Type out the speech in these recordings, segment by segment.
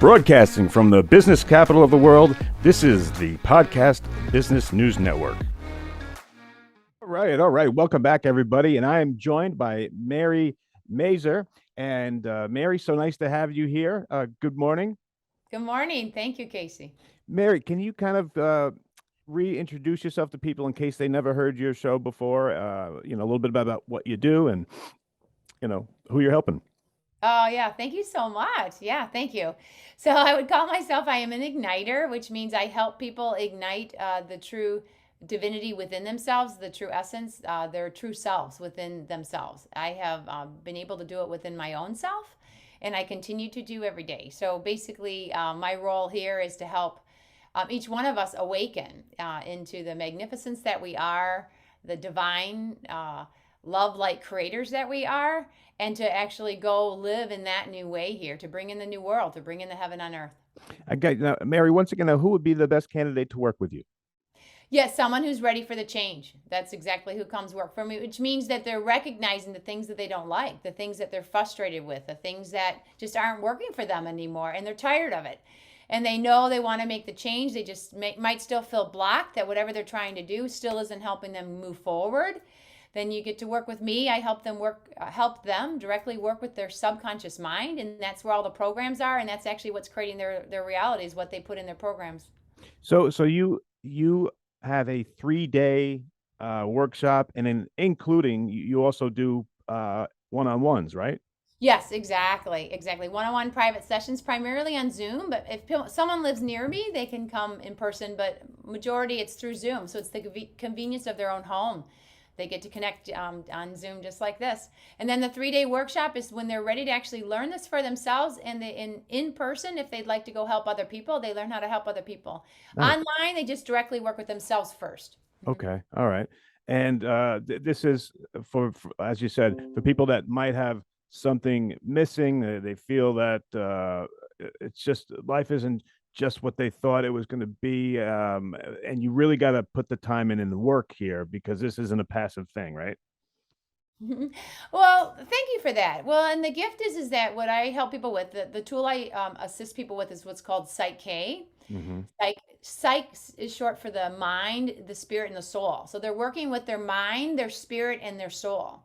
Broadcasting from the business capital of the world, this is the Podcast Business News Network. All right. Welcome back, everybody. And I am joined by Mary Mazur. And Mary, so nice to have you here. Good morning. Good morning. Thank you, Casey. Mary, can you kind of reintroduce yourself to people in case they never heard your show before? A little bit about what you do and, who you're helping. Oh, yeah. Thank you so much. Yeah, thank you. So I would call myself, I am an igniter, which means I help people ignite the true divinity within themselves, the true essence, their true selves within themselves. I have been able to do it within my own self, and I continue to do every day. So basically, my role here is to help each one of us awaken into the magnificence that we are, the divine love-like creators that we are, and to actually go live in that new way here, to bring in the new world, to bring in the heaven on earth. Okay, now, Mary, once again, who would be the best candidate to work with you? Yes, someone who's ready for the change. That's exactly who comes work for me, which means that they're recognizing the things that they don't like, the things that they're frustrated with, the things that just aren't working for them anymore, and they're tired of it. And they know they want to make the change. They just might still feel blocked, that whatever they're trying to do still isn't helping them move forward. Then you get to work with me. I help them directly work with their subconscious mind, and that's where all the programs are, and that's actually what's creating their reality, is what they put in their programs. So you have a 3-day workshop, and including you also do one-on-ones, right? Yes, exactly. One-on-one private sessions, primarily on Zoom, but if someone lives near me, they can come in person, but majority it's through Zoom, so it's the convenience of their own home. They get to connect on Zoom just like this. And then the 3-day workshop is when they're ready to actually learn this for themselves, and in person, if they'd like to go help other people, they learn how to help other people. Nice. Online, they just directly work with themselves first. Okay. All right. And this is for, as you said, for people that might have something missing. They feel that it's just life isn't just what they thought it was going to be. And you really got to put the time in and the work here, because this isn't a passive thing, right? Well, thank you for that. Well, and the gift is that what I help people with, the tool I assist people with is what's called Psych-K. Mm-hmm. Psych is short for the mind, the spirit, and the soul. So they're working with their mind, their spirit, and their soul.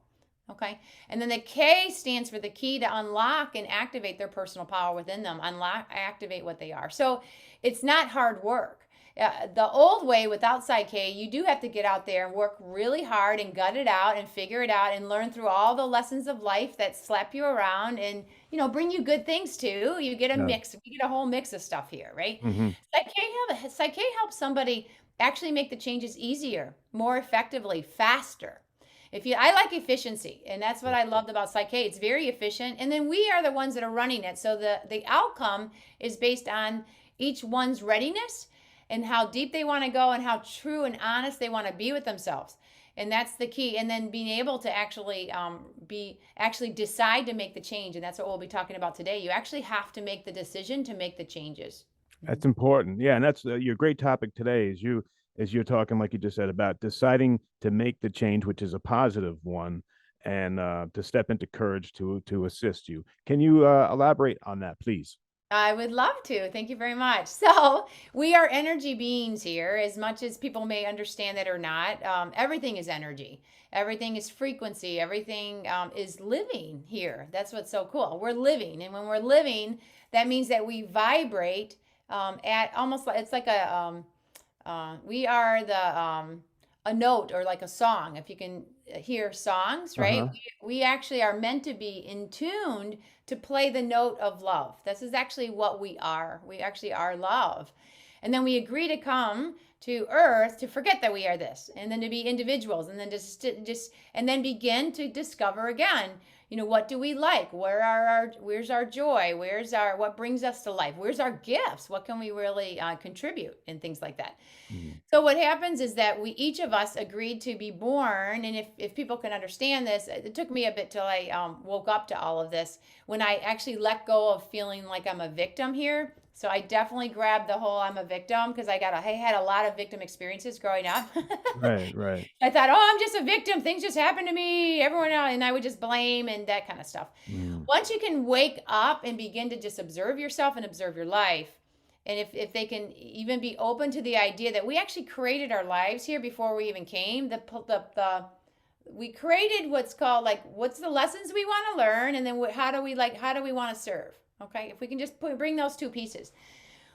Okay. And then the K stands for the key to unlock and activate their personal power within them, activate what they are. So it's not hard work. The old way without Psych-K, you do have to get out there and work really hard and gut it out and figure it out and learn through all the lessons of life that slap you around and, bring you good things too. You get a whole mix of stuff here, right? Mm-hmm. Psych-K helps somebody actually make the changes easier, more effectively, faster. I like efficiency, and that's what I loved about Psych-K. It's very efficient, and then we are the ones that are running it. So the outcome is based on each one's readiness and how deep they want to go and how true and honest they want to be with themselves. And that's the key. And then being able to actually decide to make the change, and that's what we'll be talking about today. You actually have to make the decision to make the changes. That's important. Yeah, and that's your great topic today. Is you're talking, like you just said, about deciding to make the change, which is a positive one, and to step into courage to assist you. Can you elaborate on that, please? I would love to. Thank you very much. So we are energy beings here, as much as people may understand that or not. Everything is energy. Everything is frequency. Everything is living here. That's what's so cool. We're living. And when we're living, that means that we vibrate at almost like, it's like we are a note or like a song. If you can hear songs, right? Uh-huh. We actually are meant to be in tuned to play the note of love. This is actually what we are. We actually are love. And then we agree to come to earth to forget that we are this, and then to be individuals, and then just and then begin to discover again, what do we like? Where's our joy? What brings us to life? Where's our gifts? What can we really contribute, and things like that. Mm-hmm. So what happens is that each of us agreed to be born, and if people can understand this, it took me a bit till I woke up to all of this. When I actually let go of feeling like I'm a victim here, So I definitely grabbed the whole I'm a victim because I had a lot of victim experiences growing up. Right, right. I thought, oh, I'm just a victim. Things just happen to me. Everyone else, and I would just blame and that kind of stuff. Mm, Once you can wake up and begin to just observe yourself and observe your life, and if they can even be open to the idea that we actually created our lives here before we even came, we created what's called like what's the lessons we want to learn, and then how do we want to serve? Okay, if we can just bring those two pieces,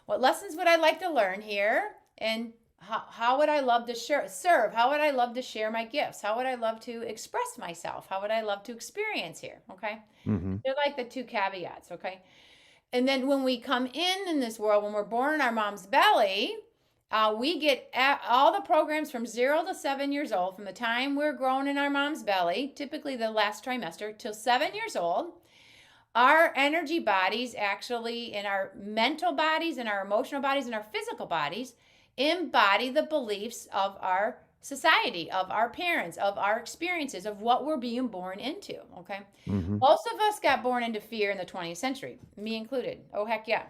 what lessons would I like to learn here, and how would I love to serve? How would I love to share my gifts? How would I love to express myself? How would I love to experience here? Okay, mm-hmm. they're like the two caveats. Okay, and then when we come in this world, when we're born in our mom's belly, we get all the programs from 0 to 7 years old, from the time we're grown in our mom's belly, typically the last trimester, till 7 years old. Our energy bodies actually, in our mental bodies, in our emotional bodies, in our physical bodies, embody the beliefs of our society, of our parents, of our experiences, of what we're being born into. Okay. Mm-hmm. Most of us got born into fear in the 20th century, me included. Oh, heck yeah.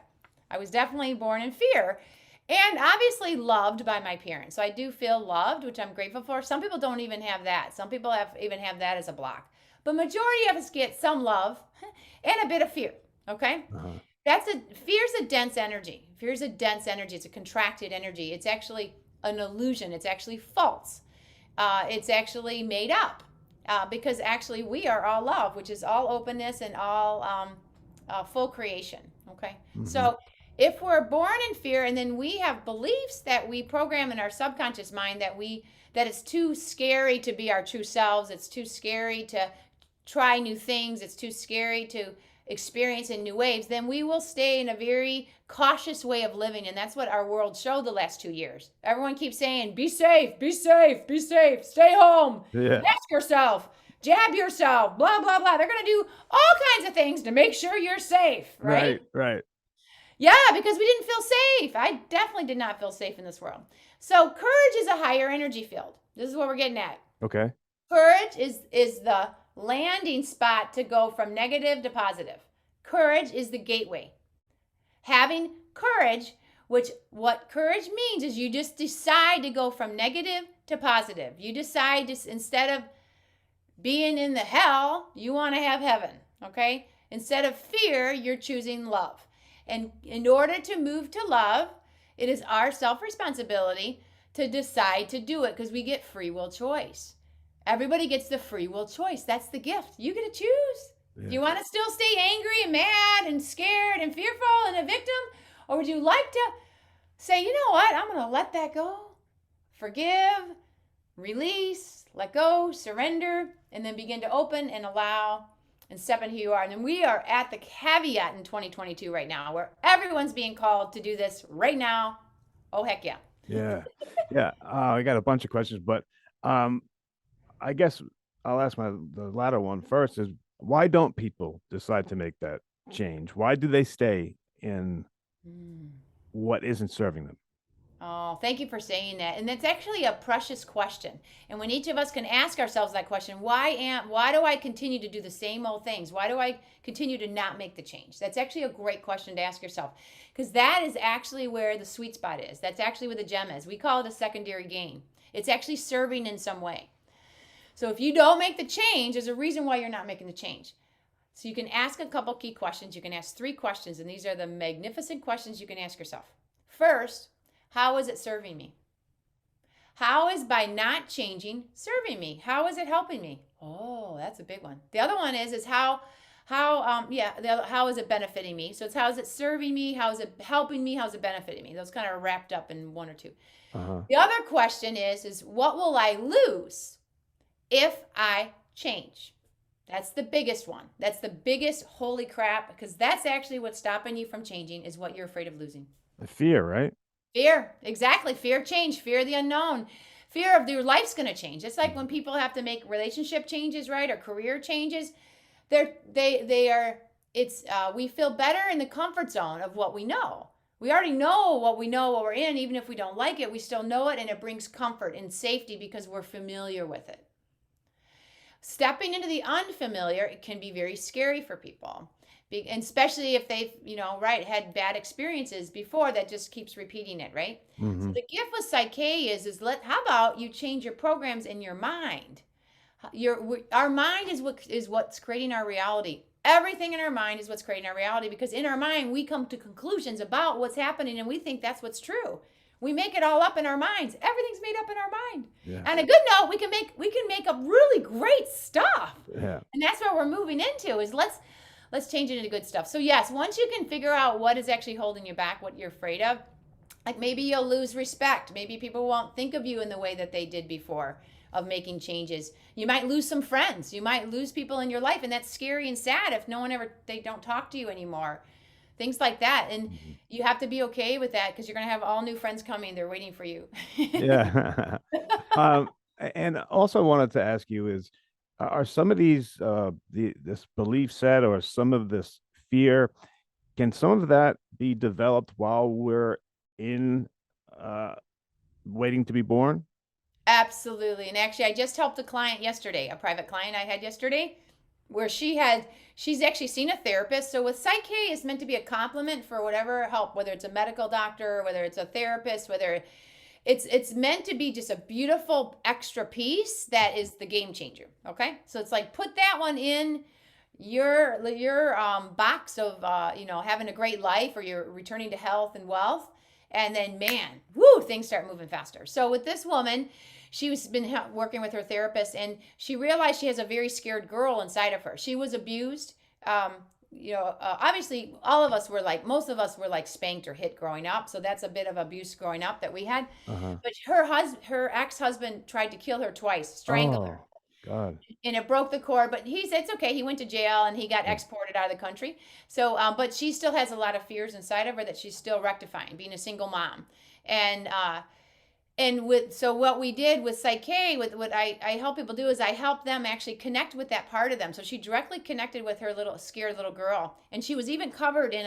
I was definitely born in fear and obviously loved by my parents. So I do feel loved, which I'm grateful for. Some people don't even have that. Some people even have that as a block. But majority of us get some love and a bit of fear. Okay? Uh-huh. Fear's a dense energy. Fear's a dense energy. It's a contracted energy. It's actually an illusion. It's actually false. It's actually made up. Because actually we are all love, which is all openness and all full creation. Okay? Mm-hmm. So if we're born in fear and then we have beliefs that we program in our subconscious mind that it's too scary to be our true selves, it's too scary to try new things, it's too scary to experience in new waves, then we will stay in a very cautious way of living. And that's what our world showed the last 2 years. Everyone keeps saying, be safe, be safe, be safe, stay home, Yeah. mask yourself, jab yourself, blah, blah, blah. They're going to do all kinds of things to make sure you're safe, right? Right. Yeah, because we didn't feel safe. I definitely did not feel safe in this world. So courage is a higher energy field. This is what we're getting at. Okay. Courage is the landing spot to go from negative to positive. Courage is the gateway. Having courage, what courage means is you just decide to go from negative to positive. You decide to, instead of being in the hell, you want to have heaven, okay? Instead of fear, you're choosing love. And in order to move to love, it is our self-responsibility to decide to do it, because we get free will choice. Everybody gets the free will choice. That's the gift. You get to choose. Yeah. Do you want to still stay angry and mad and scared and fearful and a victim? Or would you like to say, you know what? I'm going to let that go. Forgive, release, let go, surrender, and then begin to open and allow and step into who you are. And then we are at the caveat in 2022 right now, where everyone's being called to do this right now. Oh, heck yeah. Yeah. Yeah. I got a bunch of questions, but I guess I'll ask the latter one first is, why don't people decide to make that change? Why do they stay in what isn't serving them? Oh, thank you for saying that. And that's actually a precious question. And when each of us can ask ourselves that question, why do I continue to do the same old things? Why do I continue to not make the change? That's actually a great question to ask yourself, because that is actually where the sweet spot is. That's actually where the gem is. We call it a secondary gain. It's actually serving in some way. So if you don't make the change, there's a reason why you're not making the change. So you can ask a couple key questions. You can ask 3 questions, and these are the magnificent questions you can ask yourself. First, how is it serving me? How is by not changing serving me? How is it helping me? Oh, that's a big one. The other one is how is it benefiting me? So it's how is it serving me? How is it helping me? How is it benefiting me? Those kind of are wrapped up in 1 or 2. Uh-huh. The other question is what will I lose if I change? That's the biggest one. That's the biggest holy crap, because that's actually what's stopping you from changing, is what you're afraid of losing. The fear, right? Fear, exactly. Fear of change, fear of the unknown, fear of their life's going to change. It's like when people have to make relationship changes, right, or career changes. We feel better in the comfort zone of what we know. We already know what we're in. Even if we don't like it, we still know it, and it brings comfort and safety because we're familiar with it. Stepping into the unfamiliar, it can be very scary for people, And especially if they've, right, had bad experiences before, that just keeps repeating it, right? So Hmm. the gift with Psyche how about you change your programs in your mind? Our mind is what's creating our reality. Everything in our mind is what's creating our reality, because in our mind we come to conclusions about what's happening and we think that's what's true. We make it all up in our minds. Everything's made up in our mind. Yeah. On a good note, we can make up really great stuff. Yeah. And that's where we're moving into, is let's change it into good stuff. So yes, once you can figure out what is actually holding you back, what you're afraid of, like maybe you'll lose respect. Maybe people won't think of you in the way that they did before of making changes. You might lose some friends. You might lose people in your life, and that's scary and sad if they don't talk to you anymore. Things like that. And Mhm. you have to be okay with that, because you're going to have all new friends coming. They're waiting for you. Yeah. Um, and also wanted to ask you is, are some of these, this belief set or some of this fear, can some of that be developed while we're in, uh, waiting to be born? Absolutely. And actually, I just helped a client yesterday, a private client I had yesterday, where she's actually seen a therapist. So with Psyche is meant to be a complement for whatever help, whether it's a medical doctor, whether it's a therapist, whether it's meant to be just a beautiful extra piece that is the game changer. Okay. So it's like, put that one in your box of having a great life, or you're returning to health and wealth, and then man, whoo, things start moving faster. So with this woman, she was been working with her therapist, and she realized she has a very scared girl inside of her. She was abused. um, Obviously, most of us were like spanked or hit growing up, so that's a bit of abuse growing up that we had. Uh-huh. But her ex-husband tried to kill her twice, strangle her, Oh, God. and it broke the cord. But it's okay. He went to jail and he got Yeah. exported out of the country. So, but she still has a lot of fears inside of her that she's still rectifying, being a single mom. And what we did with Psyche, with what I help people do, is I help them actually connect with that part of them. So she directly connected with her little scared little girl, and she was even covered in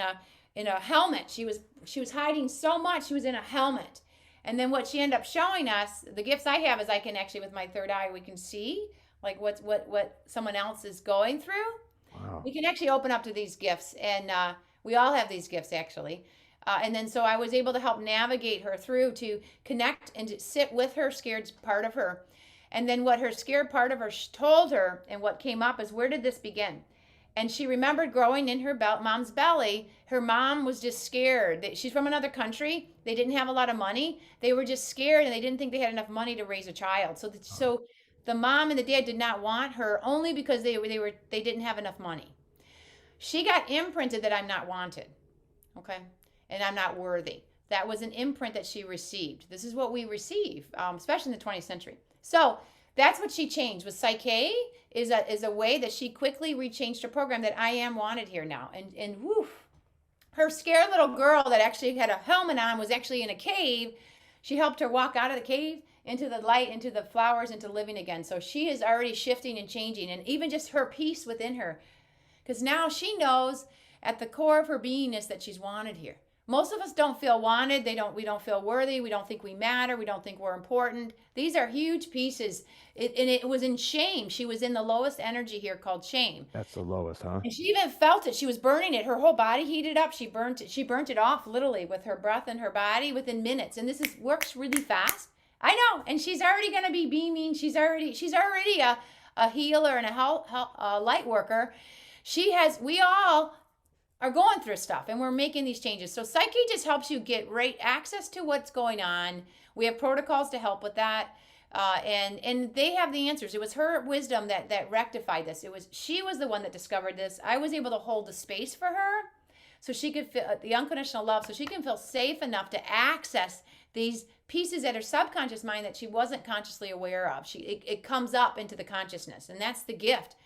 a helmet. She was hiding so much. She was in a helmet. And then what she ended up showing us, the gifts I have, is I can actually, with my third eye, we can see like what someone else is going through. Wow. We can actually open up to these gifts, and we all have these gifts actually. And then so I was able to help navigate her through, to connect and to sit with her scared part of her. And then what her scared part of her told her, and what came up, is, where did this begin? And she remembered growing in her mom's belly. Her mom was just scared. She's from another country. They didn't have a lot of money. They were just scared, and they didn't think they had enough money to raise a child. So the mom and the dad did not want her, only because they didn't have enough money. She got imprinted that I'm not wanted, okay, and I'm not worthy. That was an imprint that she received. This is what we receive, especially in the 20th century. So that's what she changed. With Psyche is a way that she quickly rechanged her program, that I am wanted here now. And woof, her scared little girl that actually had a helmet on was actually in a cave. She helped her walk out of the cave into the light, into the flowers, into living again. So she is already shifting and changing, and even just her peace within her, because now she knows at the core of her beingness that she's wanted here. Most of us don't feel wanted. We don't feel worthy. We don't think we matter. We don't think we're important. These are huge pieces. And it was in shame. She was in the lowest energy here, called shame. That's the lowest, huh? And she even felt it. She was burning it. Her whole body heated up. She burnt it off, literally, with her breath and her body within minutes. And works really fast. I know. And she's already going to be beaming. She's already a healer and a light worker. We all are going through stuff, and we're making these changes. So Psyche just helps you get right access to what's going on. We have protocols to help with that. And they have the answers. It was her wisdom that rectified this. She was the one that discovered this. I was able to hold the space for her, so she could feel the unconditional love, so she can feel safe enough to access these pieces at her subconscious mind that she wasn't consciously aware of. It comes up into the consciousness, and that's the gift.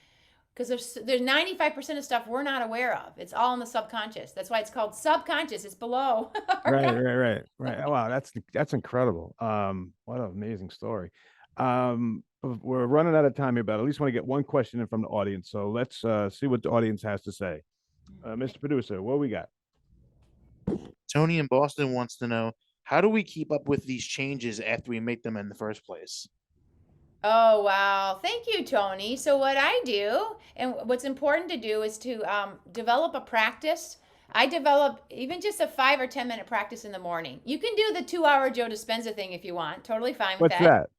Because there's 95% of stuff we're not aware of. It's all in the subconscious. That's why it's called subconscious. It's below. Right. Oh, wow, that's incredible. What an amazing story. We're running out of time here, but at least want to get one question in from the audience. So let's see what the audience has to say. Mr. Producer, what we got? Tony in Boston wants to know, how do we keep up with these changes after we make them in the first place? Oh, wow. Thank you, Tony. So, what I do, and what's important to do, is to develop a practice. I develop even just a 5 or 10 minute practice in the morning. You can do the 2 hour Joe Dispenza thing if you want. Totally fine with What's that. that?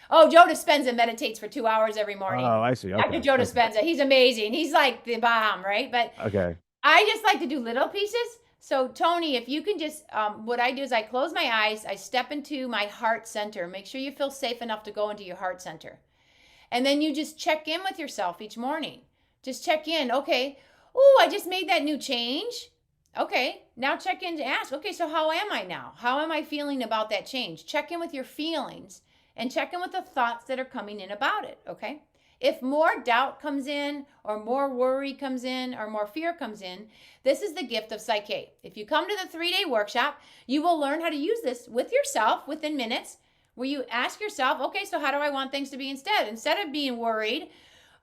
Oh, Joe Dispenza meditates for 2 hours every Oh, morning. I see. Dr. Okay. Joe Okay. Dispenza, he's amazing. He's like the bomb, right? But Okay. I just like to do little pieces. So, Tony, if you can just, what I do is I close my eyes, I step into my heart center. Make sure you feel safe enough to go into your heart center. And then you just check in with yourself each morning. Just check in. Okay. Oh, I just made that new change. Okay. Now check in to ask, okay, so how am I now? How am I feeling about that change? Check in with your feelings and check in with the thoughts that are coming in about it. Okay. If more doubt comes in, or more worry comes in, or more fear comes in, this is the gift of Psyche. If you come to the 3-day workshop, you will learn how to use this with yourself within minutes, where you ask yourself, okay, so how do I want things to be instead? Instead of being worried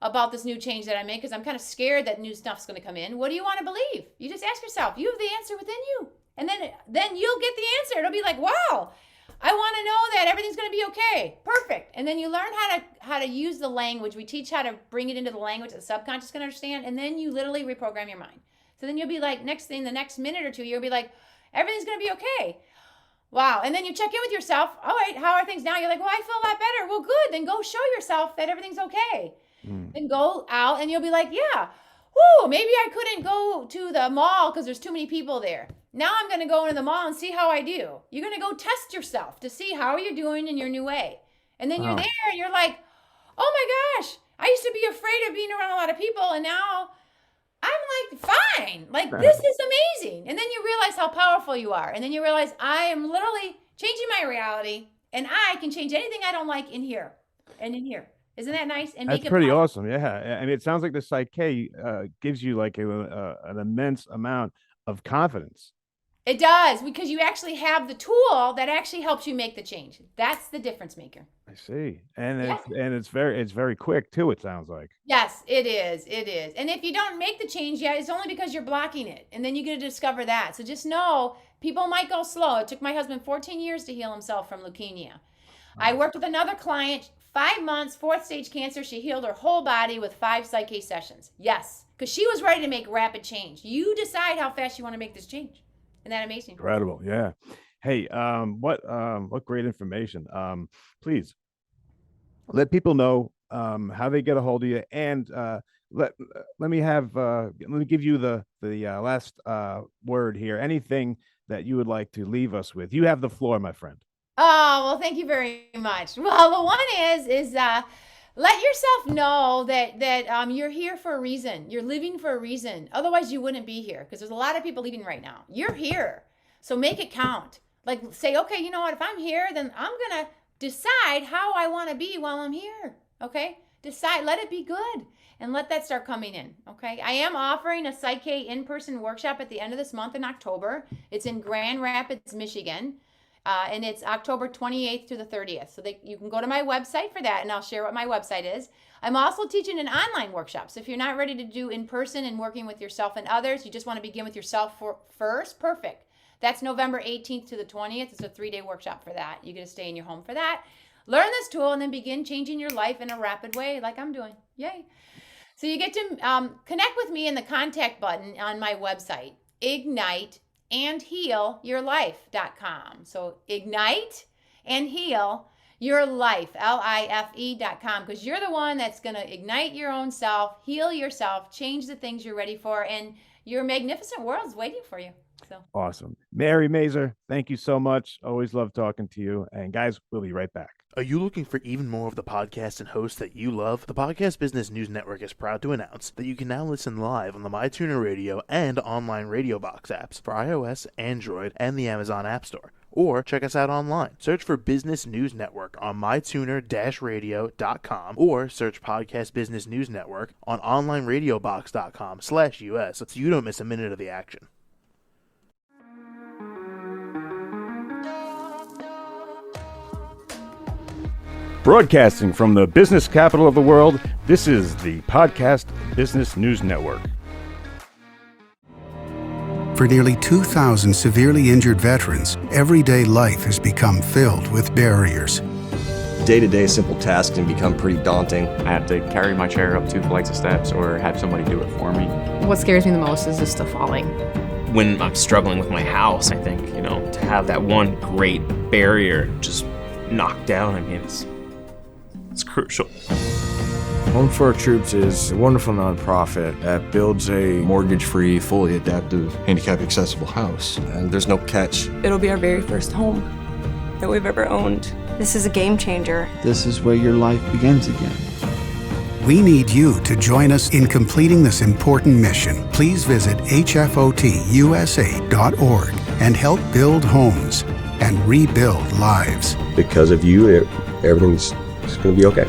about this new change that I made, because I'm kind of scared that new stuff's going to come in, what do you want to believe? You just ask yourself. You have the answer within you. And then you'll get the answer. It'll be like, wow, I want to know that everything's going to be okay. Perfect. And then you learn how to use the language. We teach how to bring it into the language that the subconscious can understand. And then you literally reprogram your mind. So then you'll be like, the next minute or two, you'll be like, everything's going to be okay. Wow. And then you check in with yourself. All right, how are things now? You're like, well, I feel a lot better. Well, good. Then go show yourself that everything's okay. Then go out and you'll be like, yeah, whoo, maybe I couldn't go to the mall because there's too many people there. Now I'm going to go into the mall and see how I do. You're going to go test yourself to see how you're doing in your new way. And then you're there and you're like, oh my gosh, I used to be afraid of being around a lot of people. And now I'm like, fine, like this is amazing. And then you realize how powerful you are. And then you realize I am literally changing my reality and I can change anything I don't like in here and in here. Isn't that nice? And That's make it pretty possible. awesome. Yeah. And it sounds like the Psyche gives you like an immense amount of confidence. It does, because you actually have the tool that actually helps you make the change. That's the difference maker. I see. And Yes. it's very quick too, it sounds like. Yes, it is. It is. And if you don't make the change yet, it's only because you're blocking it. And then you're going to discover that. So just know people might go slow. It took my husband 14 years to heal himself from leukemia. I worked with another client, 5 months, 4th stage cancer. She healed her whole body with 5 Psyche sessions. Yes, because she was ready to make rapid change. You decide how fast you want to make this change. Isn't that amazing? Incredible. Yeah. Hey, what great information. Please let people know how they get a hold of you, and let me give you the last word here. Anything that you would like to leave us with. You have the floor, my friend. Oh, well, thank you very much. Well, the one is let yourself know that you're here for a reason. You're living for a reason. Otherwise, you wouldn't be here, because there's a lot of people leaving right now. You're here. So make it count. Like, say, okay, you know what? If I'm here, then I'm going to decide how I want to be while I'm here. Okay? Decide. Let it be good. And let that start coming in. Okay? I am offering a Psyche in-person workshop at the end of this month in October. It's in Grand Rapids, Michigan. And it's October 28th to the 30th. So you can go to my website for that, and I'll share what my website is. I'm also teaching an online workshop. So if you're not ready to do in person and working with yourself and others, you just want to begin with yourself first, perfect. That's November 18th to the 20th. It's a 3-day workshop for that. You get to stay in your home for that. Learn this tool and then begin changing your life in a rapid way like I'm doing. Yay. So you get to connect with me in the contact button on my website, igniteandhealyourlife.com. So ignite and heal your life, life.com, because you're the one that's going to ignite your own self, heal yourself, change the things you're ready for, and your magnificent world is waiting for you. So Awesome. Mary Mazur, thank you so much. Always love talking to you. And guys, we'll be right back. Are you looking for even more of the podcasts and hosts that you love? The Podcast Business News Network is proud to announce that you can now listen live on the MyTuner Radio and online Radio Box apps for iOS, Android, and the Amazon App Store. Or check us out online. Search for Business News Network on mytuner-radio.com or search Podcast Business News Network on onlineradiobox.com/US so you don't miss a minute of the action. Broadcasting from the business capital of the world, this is the Podcast Business News Network. For nearly 2,000 severely injured veterans, everyday life has become filled with barriers. day-to-day simple tasks can become pretty daunting. I have to carry my chair up 2 flights of steps or have somebody do it for me. What scares me the most is just the falling. When I'm struggling with my house, I think, to have that one great barrier just knocked down, I mean, it's crucial. Home for Our Troops is a wonderful nonprofit that builds a Mortgage-free, fully adaptive, handicap-accessible house. And there's no catch. It'll be our very first home that we've ever owned. This is a game changer. This is where your life begins again. We need you to join us in completing this important mission. Please visit hfotusa.org and help build homes and rebuild lives. Because of you, everything's going to be okay.